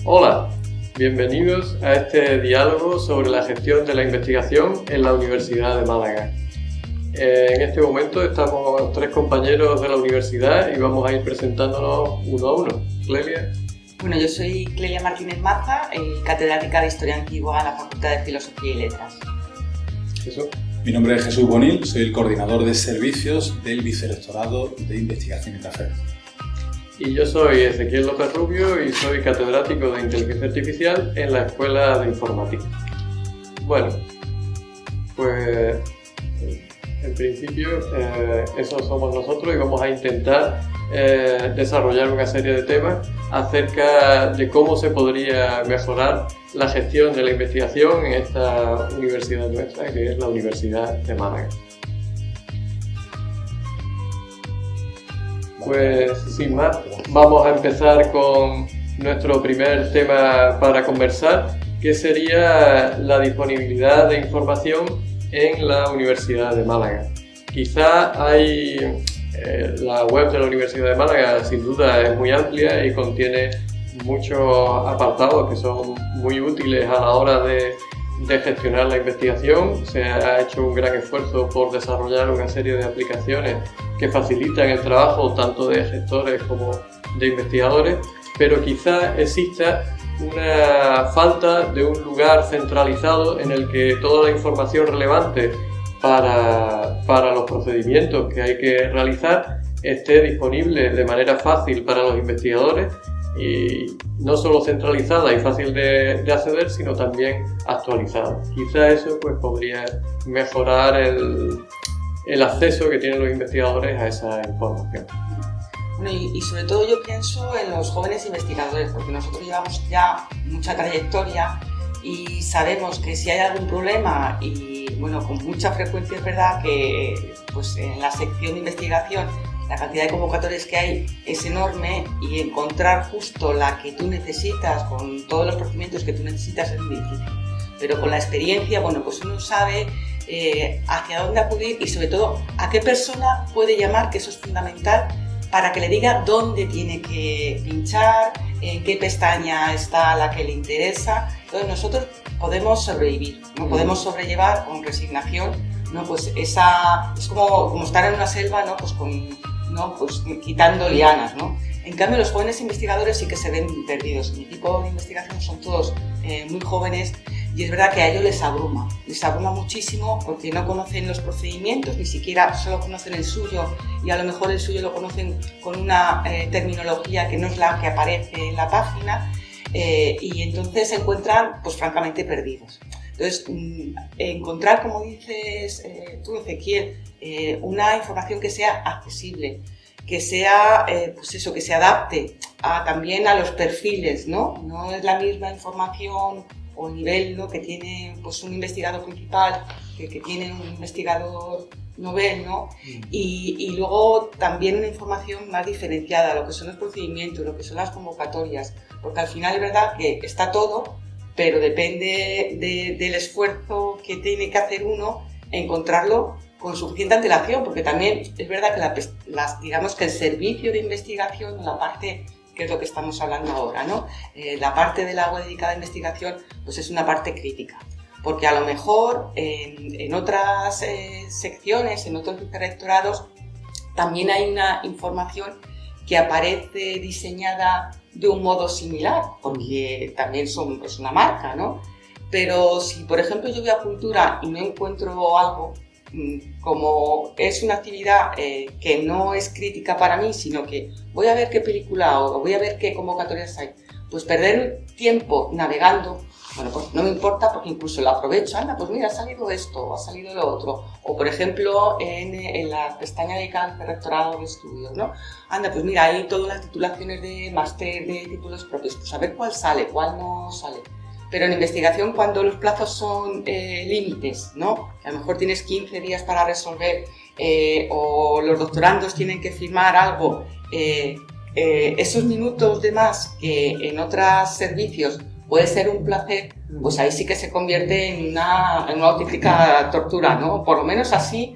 Hola, bienvenidos a este diálogo sobre la gestión de la investigación en la Universidad de Málaga. En este momento estamos tres compañeros de la universidad y vamos a ir presentándonos uno a uno. Clelia. Bueno, yo soy Clelia Martínez Maza, catedrática de Historia Antigua en la Facultad de Filosofía y Letras. Jesús. Mi nombre es Jesús Bonil, soy el coordinador de servicios del Vicerrectorado de Investigación y Transferencia. Y yo soy Ezequiel López Rubio y soy catedrático de Inteligencia Artificial en la Escuela de Informática. Bueno, pues en principio eso somos nosotros y vamos a intentar desarrollar una serie de temas acerca de cómo se podría mejorar la gestión de la investigación en esta universidad nuestra, que es la Universidad de Málaga. Pues sin más, vamos a empezar con nuestro primer tema para conversar, que sería la disponibilidad de información en la Universidad de Málaga. Quizá la web de la Universidad de Málaga sin duda es muy amplia y contiene muchos apartados que son muy útiles a la hora de gestionar la investigación. Se ha hecho un gran esfuerzo por desarrollar una serie de aplicaciones que facilitan el trabajo tanto de gestores como de investigadores, pero quizá exista una falta de un lugar centralizado en el que toda la información relevante para los procedimientos que hay que realizar esté disponible de manera fácil para los investigadores y no solo centralizada y fácil de acceder, sino también actualizada. Quizá eso pues podría mejorar el acceso que tienen los investigadores a esa información. Bueno, y sobre todo yo pienso en los jóvenes investigadores, porque nosotros llevamos ya mucha trayectoria y sabemos que si hay algún problema, y bueno, con mucha frecuencia es verdad que pues en la sección de investigación la cantidad de convocatorias que hay es enorme y encontrar justo la que tú necesitas con todos los procedimientos que tú necesitas es muy difícil. Pero con la experiencia, bueno, pues uno sabe hacia dónde acudir y sobre todo a qué persona puede llamar, que eso es fundamental, para que le diga dónde tiene que pinchar, en qué pestaña está la que le interesa. Entonces nosotros podemos sobrevivir, ¿no? Podemos sobrellevar con resignación, ¿no? Pues es como estar en una selva, ¿no? Pues quitando lianas, ¿no? En cambio, los jóvenes investigadores sí que se ven perdidos. Mi equipo de investigación son todos muy jóvenes y es verdad que a ellos les abruma muchísimo porque no conocen los procedimientos, ni siquiera solo conocen el suyo y a lo mejor el suyo lo conocen con una terminología que no es la que aparece en la página y entonces se encuentran pues francamente perdidos. Entonces, encontrar, como dices tú, Ezequiel, una información que sea accesible, que sea, pues eso, que se adapte también a los perfiles, ¿no? No es la misma información o nivel, ¿no? Que tiene pues, un investigador principal que tiene un investigador novel, ¿no? Y luego también una información más diferenciada, lo que son los procedimientos, lo que son las convocatorias, porque al final es verdad que está todo, pero depende del esfuerzo que tiene que hacer uno encontrarlo con suficiente antelación, porque también es verdad que digamos que el servicio de investigación, la parte que es lo que estamos hablando ahora, ¿no? La parte de la web dedicada a investigación pues es una parte crítica, porque a lo mejor en otras secciones, en otros vicerrectorados, también hay una información que aparece diseñada de un modo similar, porque también es una marca, ¿no? Pero si, por ejemplo, yo voy a Cultura y no encuentro algo, como es una actividad que no es crítica para mí, sino que voy a ver qué película o voy a ver qué convocatorias hay, pues perder tiempo navegando, bueno, pues no me importa porque incluso lo aprovecho, anda, pues mira, ha salido esto, o ha salido lo otro, o por ejemplo en la pestaña de rectorado de estudios, ¿no? Anda, pues mira, hay todas las titulaciones de máster, de títulos propios, pues a ver cuál sale, cuál no sale. Pero en investigación, cuando los plazos son límites, ¿no? A lo mejor tienes 15 días para resolver o los doctorandos tienen que firmar algo, esos minutos de más que en otros servicios puede ser un placer, pues ahí sí que se convierte en una auténtica tortura, ¿no? Por lo menos así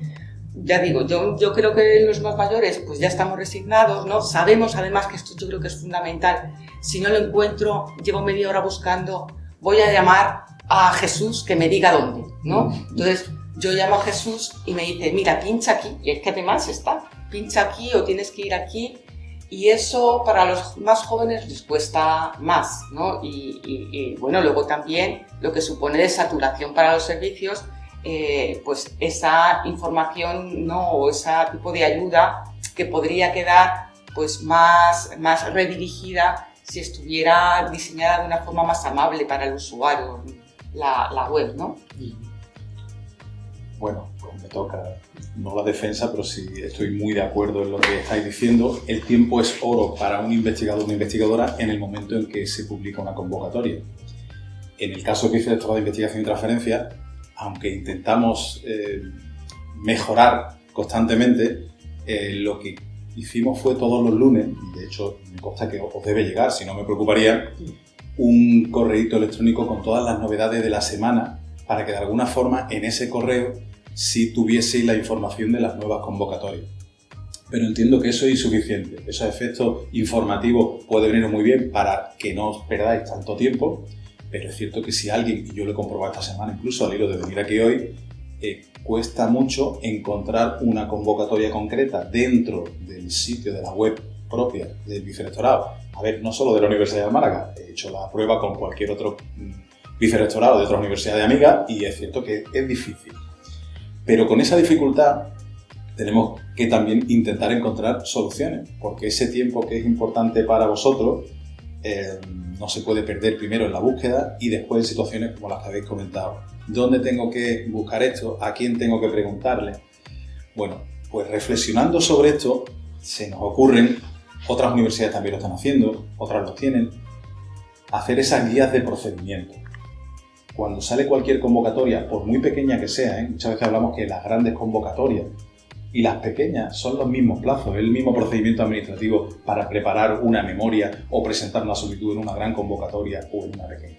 ya digo, yo creo que los más mayores pues ya estamos resignados, ¿no? Sabemos además que esto yo creo que es fundamental. Si no lo encuentro, llevo media hora buscando, voy a llamar a Jesús que me diga dónde, ¿no? Entonces yo llamo a Jesús y me dice, mira, pincha aquí, y es que además está, pincha aquí o tienes que ir aquí, y eso para los más jóvenes les cuesta más, ¿no? Y bueno, luego también lo que supone de saturación para los servicios, pues esa información, ¿no? O ese tipo de ayuda que podría quedar pues más redirigida si estuviera diseñada de una forma más amable para el usuario, la web, ¿no? Bueno, pues me toca, no la defensa, pero sí estoy muy de acuerdo en lo que estáis diciendo. El tiempo es oro para un investigador o una investigadora en el momento en que se publica una convocatoria. En el caso del Vicerrectorado de Investigación y Transferencia, aunque intentamos mejorar constantemente, lo que hicimos fue todos los lunes, y de hecho me consta que os debe llegar, si no me preocuparía, un correíto electrónico con todas las novedades de la semana para que de alguna forma en ese correo sí tuvieseis la información de las nuevas convocatorias. Pero entiendo que eso es insuficiente. Esos efectos informativos pueden venir muy bien para que no os perdáis tanto tiempo, pero es cierto que si alguien, y yo lo he comprobado esta semana incluso al hilo de venir aquí hoy, cuesta mucho encontrar una convocatoria concreta dentro del sitio de la web propia del vicerrectorado. A ver, no solo de la Universidad de Málaga, he hecho la prueba con cualquier otro vicerrectorado de otra universidad de amiga y es cierto que es difícil. Pero con esa dificultad tenemos que también intentar encontrar soluciones, porque ese tiempo que es importante para vosotros no se puede perder primero en la búsqueda y después en situaciones como las que habéis comentado. ¿Dónde tengo que buscar esto? ¿A quién tengo que preguntarle? Bueno, pues reflexionando sobre esto, se nos ocurren, otras universidades también lo están haciendo, otras lo tienen, hacer esas guías de procedimiento. Cuando sale cualquier convocatoria, por muy pequeña que sea, muchas veces hablamos que las grandes convocatorias y las pequeñas son los mismos plazos, el mismo procedimiento administrativo para preparar una memoria o presentar una solicitud en una gran convocatoria o en una pequeña.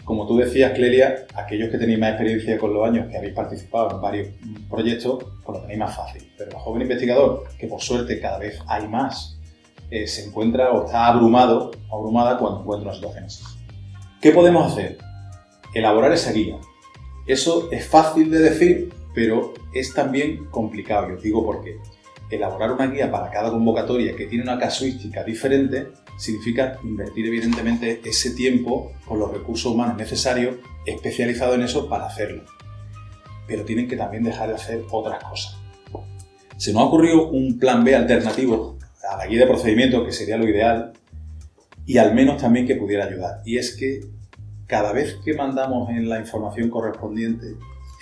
Como tú decías, Clelia, aquellos que tenéis más experiencia con los años, que habéis participado en varios proyectos, pues lo tenéis más fácil. Pero el joven investigador, que por suerte cada vez hay más, se encuentra o está abrumado o abrumada cuando encuentra una situación así. ¿Qué podemos hacer? Elaborar esa guía. Eso es fácil de decir, pero es también complicado, y os digo por qué. Elaborar una guía para cada convocatoria que tiene una casuística diferente significa invertir evidentemente ese tiempo con los recursos humanos necesarios especializados en eso para hacerlo. Pero tienen que también dejar de hacer otras cosas. Se nos ha ocurrido un plan B alternativo a la guía de procedimiento, que sería lo ideal, y al menos también que pudiera ayudar. Y es que cada vez que mandamos en la información correspondiente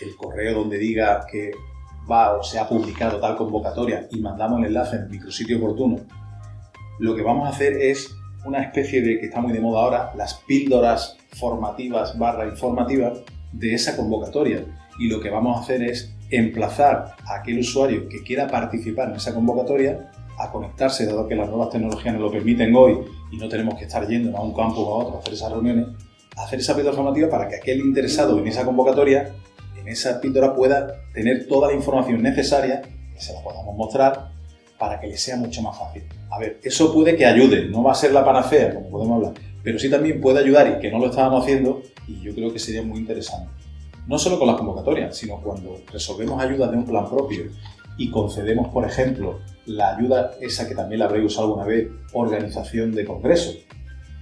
el correo donde diga que va o se ha publicado tal convocatoria y mandamos el enlace en el micrositio oportuno, lo que vamos a hacer es una especie de, que está muy de moda ahora, las píldoras formativas / informativas de esa convocatoria. Y lo que vamos a hacer es emplazar a aquel usuario que quiera participar en esa convocatoria a conectarse, dado que las nuevas tecnologías nos lo permiten hoy y no tenemos que estar yendo a un campus o a otro a hacer esas reuniones, a hacer esa píldora formativa para que aquel interesado en esa convocatoria, en esa píldora, pueda tener toda la información necesaria, que se la podamos mostrar, para que le sea mucho más fácil. A ver, eso puede que ayude, no va a ser la panacea, como podemos hablar, pero sí también puede ayudar, y que no lo estábamos haciendo, y yo creo que sería muy interesante. No solo con las convocatorias, sino cuando resolvemos ayudas de un plan propio y concedemos, por ejemplo, la ayuda esa que también la habréis usado alguna vez, organización de congresos.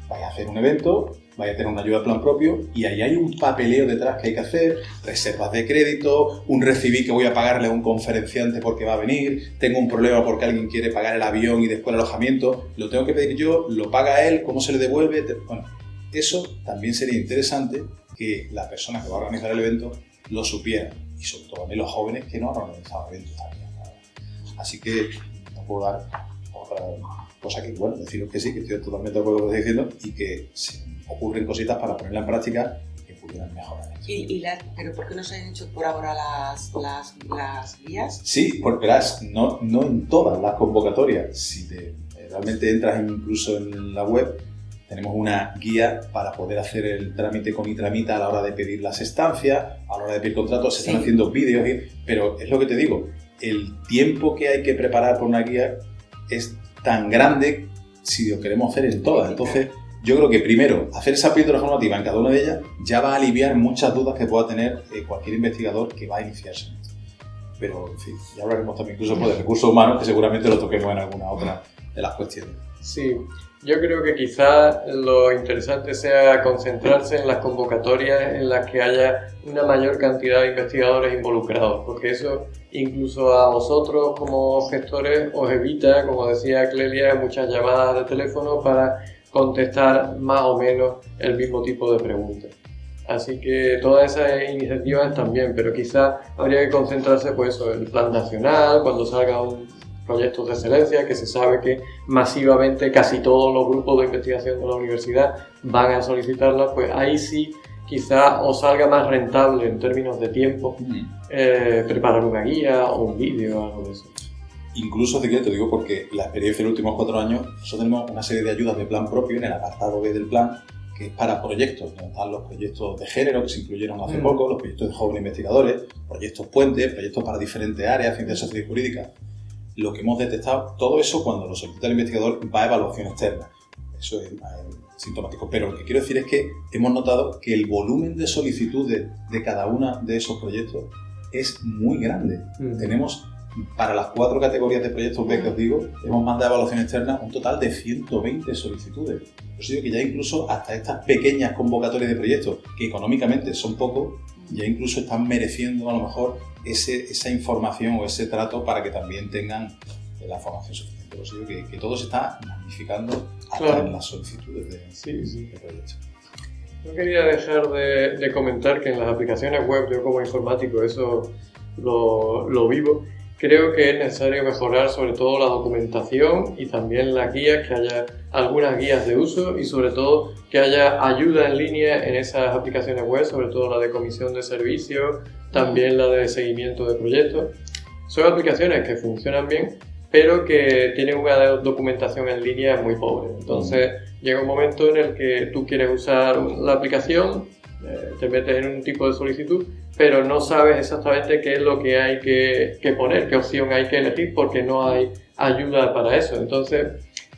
Vais a hacer un evento, vais a tener una ayuda de plan propio y ahí hay un papeleo detrás que hay que hacer, reservas de crédito, un recibí que voy a pagarle a un conferenciante porque va a venir, tengo un problema porque alguien quiere pagar el avión y después el alojamiento, lo tengo que pedir yo, lo paga él, ¿cómo se le devuelve? Bueno, eso también sería interesante que la persona que va a organizar el evento lo supiera, y sobre todo también los jóvenes que no han organizado eventos también. Así que no puedo dar otra cosa que, bueno, deciros que sí, que estoy totalmente de acuerdo con lo que estoy diciendo y que se ocurren cositas para ponerla en práctica que pudieran mejorar. ¿Pero por qué no se han hecho por ahora las guías? Sí, porque verás, no en todas las convocatorias. Si realmente entras incluso en la web, tenemos una guía para poder hacer el trámite con iTramita a la hora de pedir las estancias, a la hora de pedir contratos, se están haciendo vídeos, pero es lo que te digo, el tiempo que hay que preparar por una guía es tan grande si lo queremos hacer en todas. Entonces, yo creo que primero, hacer esa píldora formativa en cada una de ellas ya va a aliviar muchas dudas que pueda tener cualquier investigador que va a iniciarse en esto. Pero, en fin, ya hablaremos también incluso de recursos humanos, que seguramente lo toquemos en alguna otra de las cuestiones. Sí, yo creo que quizás lo interesante sea concentrarse en las convocatorias en las que haya una mayor cantidad de investigadores involucrados, porque eso incluso a vosotros como gestores os evita, como decía Clelia, muchas llamadas de teléfono para contestar más o menos el mismo tipo de preguntas. Así que todas esas iniciativas también, pero quizás habría que concentrarse pues en el plan nacional, cuando salga un proyecto de excelencia, que se sabe que masivamente casi todos los grupos de investigación de la universidad van a solicitarla, pues ahí sí quizás os salga más rentable en términos de tiempo preparar una guía o un vídeo o algo de eso. Incluso, te digo, porque la experiencia de los últimos 4 años, nosotros tenemos una serie de ayudas de plan propio en el apartado B del plan, que es para proyectos, donde están los proyectos de género que se incluyeron hace poco, los proyectos de jóvenes investigadores, proyectos puentes, proyectos para diferentes áreas, ciencias sociales y jurídicas. Lo que hemos detectado, todo eso cuando lo solicita el investigador va a evaluación externa. Eso es sintomático. Pero lo que quiero decir es que hemos notado que el volumen de solicitudes de cada uno de esos proyectos es muy grande. Tenemos, para las 4 categorías de proyectos B que os digo, hemos mandado a evaluación externa un total de 120 solicitudes. Por eso digo que ya incluso hasta estas pequeñas convocatorias de proyectos, que económicamente son pocos, ya incluso están mereciendo a lo mejor esa información o ese trato para que también tengan la formación suficiente. Por eso digo que todo se está magnificando hasta en las solicitudes de proyectos. No quería dejar de comentar que en las aplicaciones web, yo como informático eso lo vivo. Creo que es necesario mejorar sobre todo la documentación y también las guías, que haya algunas guías de uso y sobre todo que haya ayuda en línea en esas aplicaciones web, sobre todo la de comisión de servicios, también la de seguimiento de proyectos. Son aplicaciones que funcionan bien, pero que tienen una documentación en línea muy pobre. Entonces llega un momento en el que tú quieres usar la aplicación, te metes en un tipo de solicitud, pero no sabes exactamente qué es lo que hay que poner, qué opción hay que elegir, porque no hay ayuda para eso. Entonces,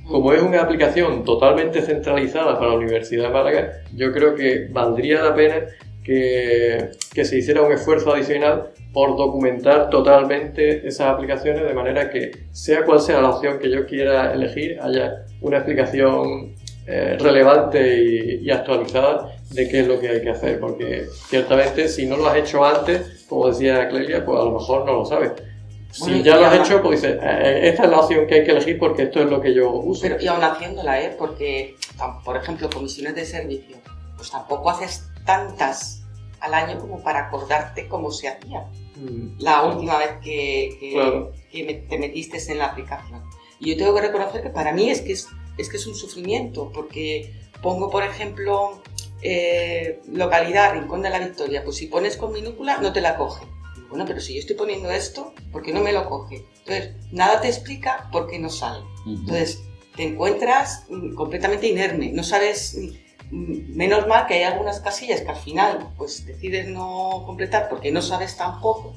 como es una aplicación totalmente centralizada para la Universidad de Málaga, yo creo que valdría la pena que se hiciera un esfuerzo adicional por documentar totalmente esas aplicaciones, de manera que, sea cual sea la opción que yo quiera elegir, haya una explicación relevante y actualizada de qué es lo que hay que hacer, porque ciertamente si no lo has hecho antes, como decía Clelia, pues a lo mejor no lo sabes. Si ya lo has hecho, pues dices, esta es la opción que hay que elegir porque esto es lo que yo uso. Pero, y aún haciéndola, porque, por ejemplo, comisiones de servicio, pues tampoco haces tantas al año como para acordarte cómo se hacía la última vez que te metiste en la aplicación. Y yo tengo que reconocer que para mí es que es un sufrimiento, porque pongo, por ejemplo, localidad, Rincón de la Victoria, pues si pones con minúscula no te la coge. Bueno, pero si yo estoy poniendo esto, ¿por qué no me lo coge? Entonces, nada te explica por qué no sale. Entonces, te encuentras completamente inerme, no sabes, menos mal que hay algunas casillas que al final pues decides no completar porque no sabes tampoco,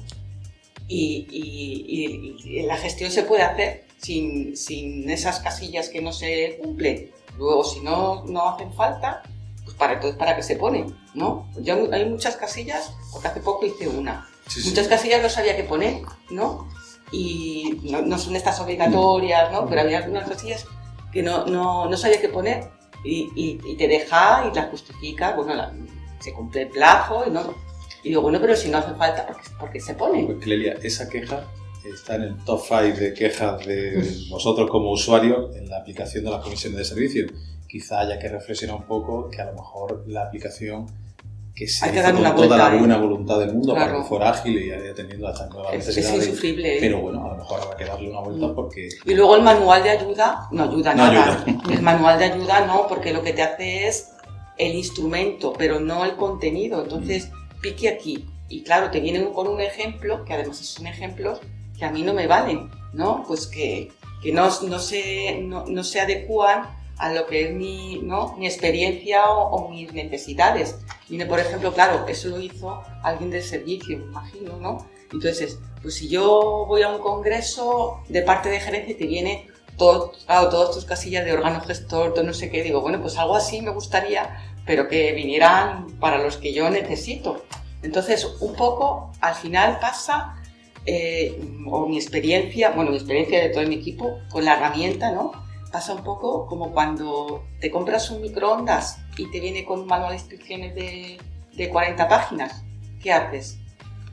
y la gestión se puede hacer sin esas casillas que no se cumplen. Luego, si no hacen falta, pues para qué se ponen, ¿no? Yo, hay muchas casillas, porque hace poco hice una. Muchas casillas no sabía qué poner, ¿no? Y no son estas obligatorias, ¿no? Pero había algunas casillas que no sabía qué poner y te deja y la justifica, bueno, se cumple el plazo y digo, bueno, pero si no hace falta, ¿por qué se pone? Pues Clelia, esa queja está en el top 5 de quejas de nosotros como usuarios en la aplicación de las comisiones de servicios. Quizá haya que reflexionar un poco que a lo mejor la aplicación que se hizo con toda la buena voluntad del mundo, claro, para que fuera ágil y atendiendo a estas nuevas necesidades. Es insufrible. Pero bueno, a lo mejor habrá que darle una vuelta porque... Y luego el manual de ayuda no ayuda nada. El manual de ayuda no, porque lo que te hace es el instrumento, pero no el contenido. Entonces, pique aquí. Y claro, te vienen con un ejemplo, que además son ejemplos que a mí no me valen, ¿no? Pues que no se adecúan a lo que es mi experiencia o mis necesidades. Viene, por ejemplo, claro, eso lo hizo alguien del servicio, me imagino, ¿no? Entonces, Pues si yo voy a un congreso de parte de gerencia y te viene todo, claro, todas tus casillas de órgano gestor, todo no sé qué, digo, bueno, pues algo así me gustaría, pero que vinieran para los que yo necesito. Entonces, un poco, al final pasa, o mi experiencia de todo mi equipo con la herramienta, ¿no? Pasa un poco como cuando te compras un microondas y te viene con un manual de instrucciones de 40 páginas. ¿Qué haces?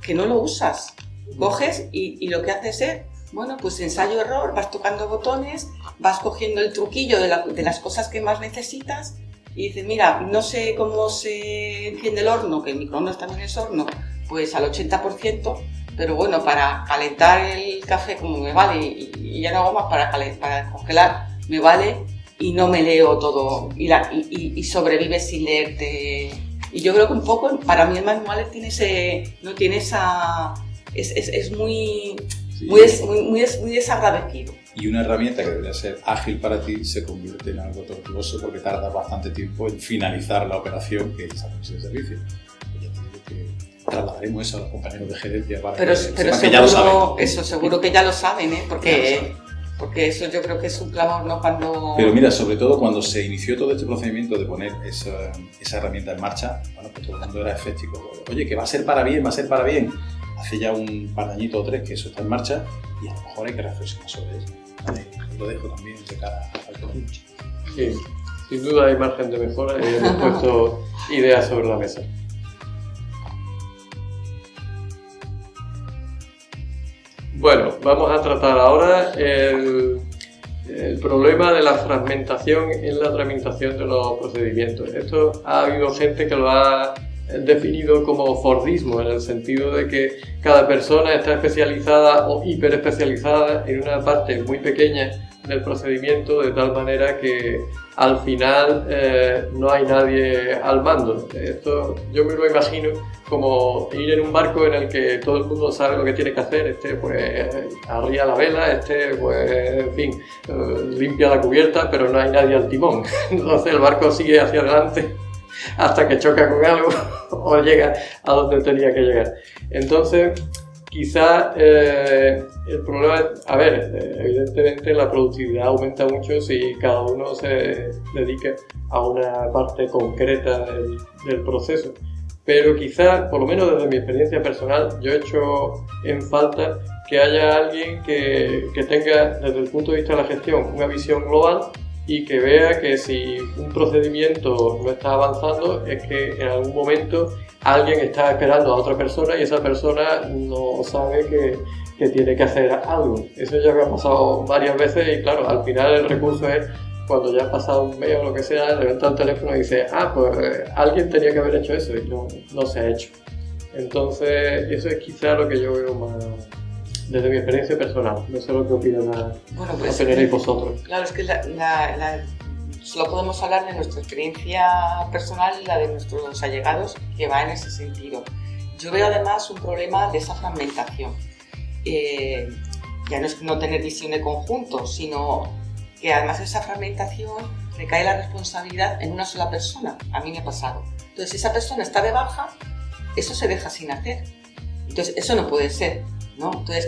Que no lo usas. Coges y lo que haces es, bueno, pues ensayo-error, vas tocando botones, vas cogiendo el truquillo de las cosas que más necesitas y dices, mira, no sé cómo se enciende el horno, que el microondas también es horno, pues al 80%, pero bueno, para calentar el café como me vale y ya no hago más para congelar, me vale y no me leo todo y sobrevives sin leerte. Y yo creo que un poco, para mí el manual es muy desagradecido. Y una herramienta que debería ser ágil para ti se convierte en algo tortuoso porque tarda bastante tiempo en finalizar la operación que es la comisión de servicio. Pues ya te digo que trasladaremos eso a los compañeros de gerencia para pero que ya lo saben. Eso seguro que ya lo saben, ¿eh? Porque eso yo creo que es un clamor, ¿no? Pero mira, sobre todo cuando se inició todo este procedimiento de poner esa herramienta en marcha, bueno, pues todo el mundo era escéptico. Oye, que va a ser para bien. Hace ya un par de añitos o 3 que eso está en marcha y a lo mejor hay que reflexionar sobre ello. Vale, lo dejo también de cara al futuro. Sí, sin duda hay margen de mejora y hemos puesto ideas sobre la mesa. Bueno, vamos a tratar ahora el problema de la fragmentación en la tramitación de los procedimientos. Esto ha habido gente que lo ha definido como Fordismo, en el sentido de que cada persona está especializada o hiperespecializada en una parte muy pequeña del procedimiento, de tal manera que al final no hay nadie al mando. Esto yo me lo imagino como ir en un barco en el que todo el mundo sabe lo que tiene que hacer. Pues arría la vela, pues en fin, limpia la cubierta, pero no hay nadie al timón. Entonces el barco sigue hacia adelante hasta que choca con algo o llega a donde tenía que llegar. Entonces, quizá el problema es, evidentemente la productividad aumenta mucho si cada uno se dedica a una parte concreta del proceso. Pero quizá, por lo menos desde mi experiencia personal, yo he hecho en falta que haya alguien que tenga, desde el punto de vista de la gestión, una visión global y que vea que si un procedimiento no está avanzando es que en algún momento alguien está esperando a otra persona y esa persona no sabe que tiene que hacer algo. Eso ya me ha pasado varias veces y claro, al final el recurso es cuando ya ha pasado un mes o lo que sea, levanta el teléfono y dice, pues alguien tenía que haber hecho eso y no se ha hecho. Entonces eso es quizá lo que yo veo más desde mi experiencia personal. No sé lo que opinan opináis vosotros. Claro, es que solo podemos hablar de nuestra experiencia personal y la de nuestros allegados, que va en ese sentido. Yo veo además un problema de esa fragmentación. Ya no es no tener visión de conjunto, sino que además de esa fragmentación recae la responsabilidad en una sola persona. A mí me ha pasado. Entonces, si esa persona está de baja, eso se deja sin hacer. Entonces, eso no puede ser, ¿no? Entonces,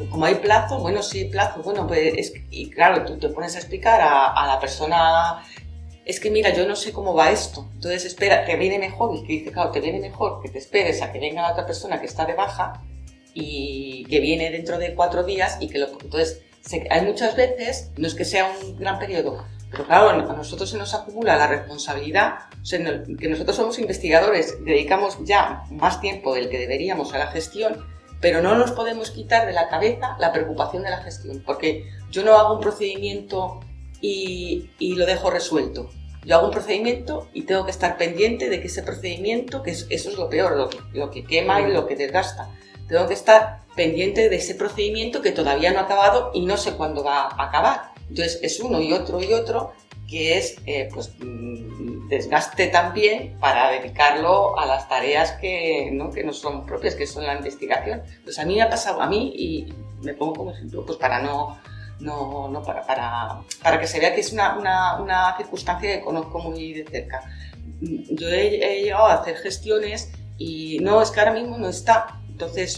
como hay plazo, bueno, sí hay plazo, bueno, pues y claro, tú te pones a explicar a la persona, es que mira, yo no sé cómo va esto, entonces espera, te viene mejor, y que dice, claro, te viene mejor que te esperes a que venga la otra persona que está de baja y que viene dentro de 4 días y que entonces, hay muchas veces, no es que sea un gran periodo, pero claro, a nosotros se nos acumula la responsabilidad, o sea, que nosotros somos investigadores, dedicamos ya más tiempo del que deberíamos a la gestión, pero no nos podemos quitar de la cabeza la preocupación de la gestión, porque yo no hago un procedimiento y lo dejo resuelto. Yo hago un procedimiento y tengo que estar pendiente de que ese procedimiento, que eso es lo peor, lo que quema y lo que desgasta. Tengo que estar pendiente de ese procedimiento que todavía no ha acabado y no sé cuándo va a acabar. Entonces es uno y otro, que es desgaste también para dedicarlo a las tareas que no son propias, que son la investigación. Pues a mí me ha pasado, y me pongo como ejemplo, pues para que se vea que es una circunstancia que conozco muy de cerca. Yo he llegado a hacer gestiones y no, es que ahora mismo no está. Entonces,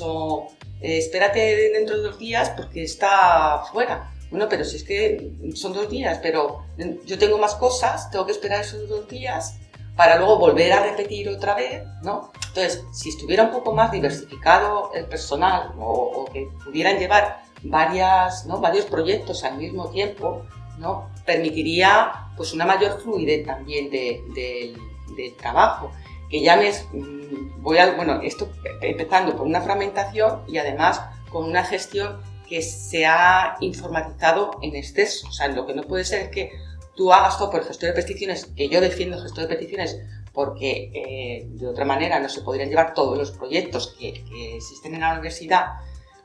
espérate dentro de 2 días porque está fuera. Bueno, pero si es que son 2 días, pero yo tengo más cosas, tengo que esperar esos 2 días para luego volver a repetir otra vez, ¿no? Entonces, si estuviera un poco más diversificado el personal o que pudieran llevar varios proyectos al mismo tiempo, ¿no? Permitiría pues una mayor fluidez también del trabajo. Que llames, esto empezando por una fragmentación y además con una gestión que se ha informatizado en exceso. O sea, lo que no puede ser es que tú hagas todo por el gestor de peticiones, que yo defiendo el gestor de peticiones porque de otra manera no se podrían llevar todos los proyectos que existen en la universidad,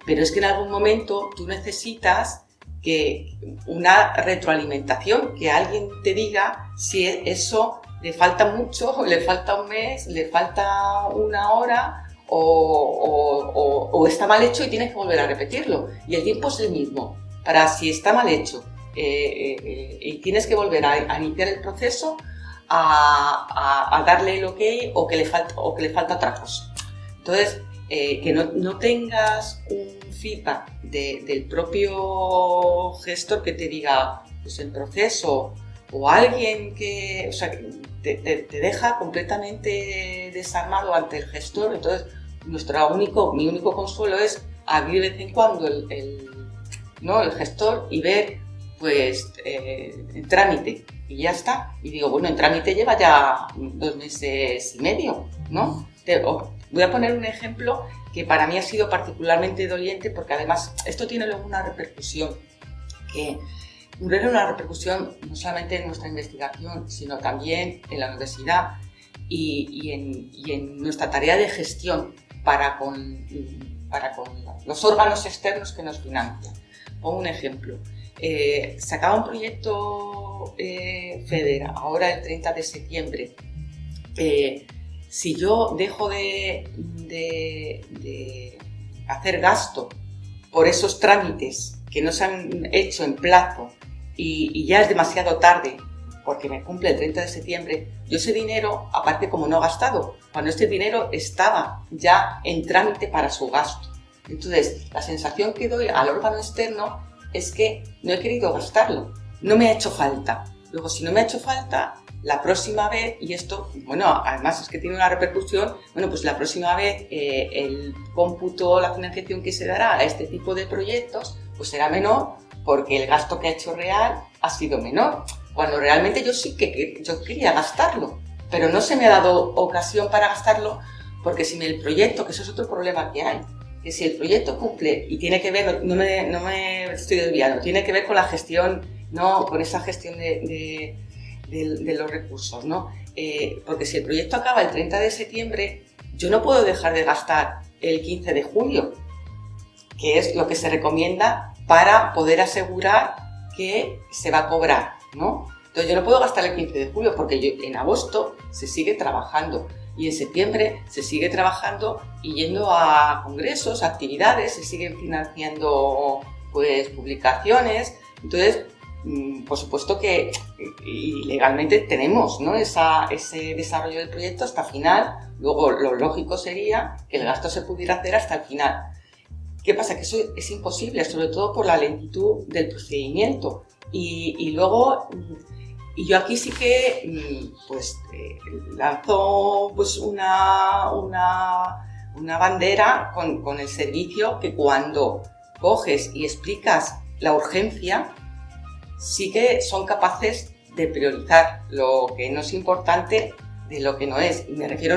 pero es que en algún momento tú necesitas que una retroalimentación, que alguien te diga si eso le falta mucho, le falta un mes, le falta una hora o está mal hecho y tienes que volver a repetirlo. Y el tiempo es el mismo. Para si está mal hecho y tienes que volver a iniciar el proceso, a darle el ok o que le falta otra cosa. Entonces, que no tengas un feedback del propio gestor que te diga pues el proceso o alguien que, o sea, te deja completamente desarmado ante el gestor. Entonces, mi único consuelo es abrir de vez en cuando el gestor y ver pues el trámite y ya está. Y digo, bueno, en trámite lleva ya 2 meses y medio, ¿no? Voy a poner un ejemplo que para mí ha sido particularmente doliente porque además esto tiene luego una repercusión no solamente en nuestra investigación, sino también en la universidad y en nuestra tarea de gestión para con los órganos externos que nos financian. Pongo un ejemplo. Se acaba un proyecto FEDER ahora el 30 de septiembre. Si yo dejo de hacer gasto por esos trámites que no se han hecho en plazo y ya es demasiado tarde porque me cumple el 30 de septiembre, yo ese dinero, aparte como no gastado, cuando este dinero estaba ya en trámite para su gasto. Entonces, la sensación que doy al órgano externo es que no he querido gastarlo, no me ha hecho falta. Luego, si no me ha hecho falta, la próxima vez, y esto, bueno, además es que tiene una repercusión, bueno, pues la próxima vez el cómputo, la financiación que se dará a este tipo de proyectos, pues será menor porque el gasto que ha hecho real ha sido menor, cuando realmente yo sí que yo quería gastarlo, pero no se me ha dado ocasión para gastarlo porque si el proyecto, que eso es otro problema que hay, que si el proyecto cumple y tiene que ver, no me estoy desviando, tiene que ver con la gestión, no con esa gestión de los recursos, ¿no? Porque si el proyecto acaba el 30 de septiembre, yo no puedo dejar de gastar el 15 de julio, que es lo que se recomienda para poder asegurar que se va a cobrar, ¿no? Entonces yo no puedo gastar el 15 de julio porque en agosto se sigue trabajando y en septiembre se sigue trabajando y yendo a congresos, actividades, se siguen financiando pues publicaciones. Entonces, por supuesto que y legalmente tenemos, ¿no? ese desarrollo del proyecto hasta final. Luego lo lógico sería que el gasto se pudiera hacer hasta el final. ¿Qué pasa? Que eso es imposible, sobre todo por la lentitud del procedimiento. Y luego, y yo aquí sí que pues lanzo pues una bandera con el servicio, que cuando coges y explicas la urgencia, sí que son capaces de priorizar lo que no es importante de lo que no es. Y me refiero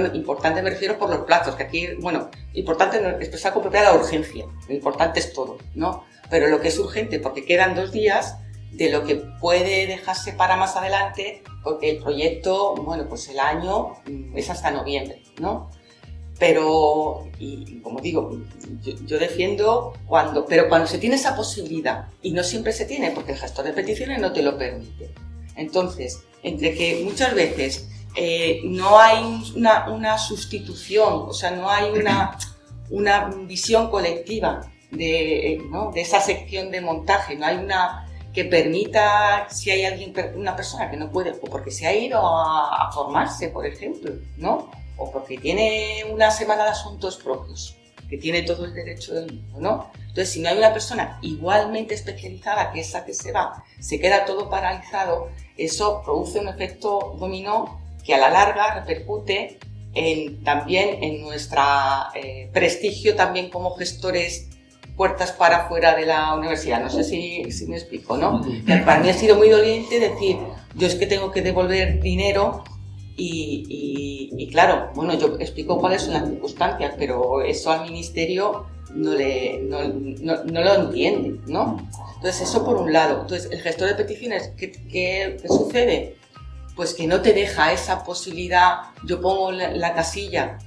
por los plazos, que aquí, bueno, importante no es expresar con propiedad la urgencia, lo importante es todo, ¿no? Pero lo que es urgente, porque quedan 2 días, de lo que puede dejarse para más adelante, porque el proyecto, bueno, pues el año es hasta noviembre, ¿no? Pero, y como digo, yo defiendo pero cuando se tiene esa posibilidad, y no siempre se tiene, porque el gestor de peticiones no te lo permite. Entonces, entre que muchas veces no hay una sustitución, o sea, no hay una visión colectiva de esa sección de montaje, no hay una que permita, si hay una persona que no puede, o porque se ha ido a formarse, por ejemplo, ¿no? O porque tiene una semana de asuntos propios, que tiene todo el derecho del mundo, ¿no? Entonces, si no hay una persona igualmente especializada que esa que se va, se queda todo paralizado, eso produce un efecto dominó que a la larga repercute también en nuestro prestigio también como gestores puertas para afuera de la universidad. No sé si me explico, ¿no? Para mí ha sido muy doliente decir, yo es que tengo que devolver dinero y claro, bueno, yo explico cuáles son las circunstancias, pero eso al ministerio no lo entiende, ¿no? Entonces, eso por un lado. Entonces, el gestor de peticiones, ¿qué sucede? Pues que no te deja esa posibilidad. Yo pongo la casilla,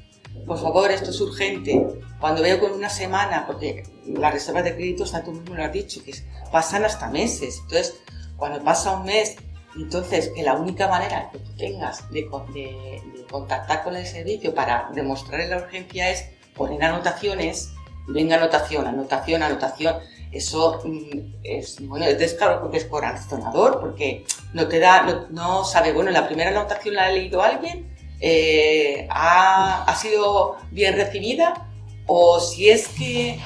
por favor, esto es urgente. Cuando veo con una semana, porque las reservas de crédito, tú mismo lo has dicho, que pasan hasta meses. Entonces, cuando pasa un mes, entonces que la única manera que tú tengas de contactar con el servicio para demostrarle la urgencia es poner anotaciones, venga anotación. Eso es descorazonador porque no sabe, bueno, la primera anotación la ha leído alguien, ha sido bien recibida, o si es que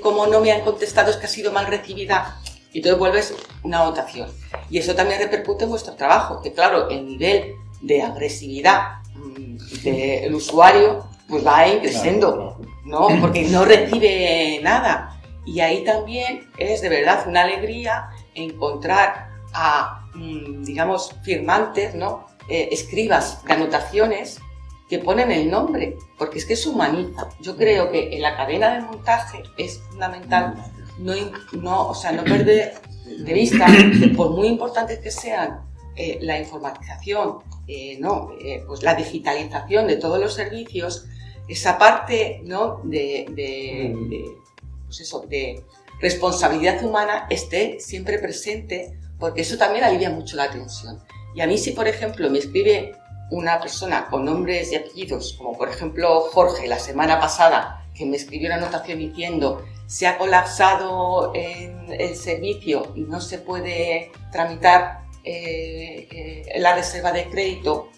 como no me han contestado es que ha sido mal recibida, y entonces vuelves una anotación. Y eso también repercute en vuestro trabajo, que claro, el nivel de agresividad del usuario pues va creciendo, ¿no? Porque no recibe nada. Y ahí también es de verdad una alegría encontrar a, digamos, firmantes, ¿no? Escribas de anotaciones que ponen el nombre, porque es que se humaniza. Yo creo que en la cadena de montaje es fundamental no perder de vista, por muy importantes que sean la informatización, pues la digitalización de todos los servicios, esa parte, ¿no? de responsabilidad humana esté siempre presente, porque eso también alivia mucho la tensión. Y a mí, si por ejemplo me escribe una persona con nombres y apellidos, como por ejemplo Jorge la semana pasada, que me escribió una anotación diciendo se ha colapsado en el servicio y no se puede tramitar la reserva de crédito,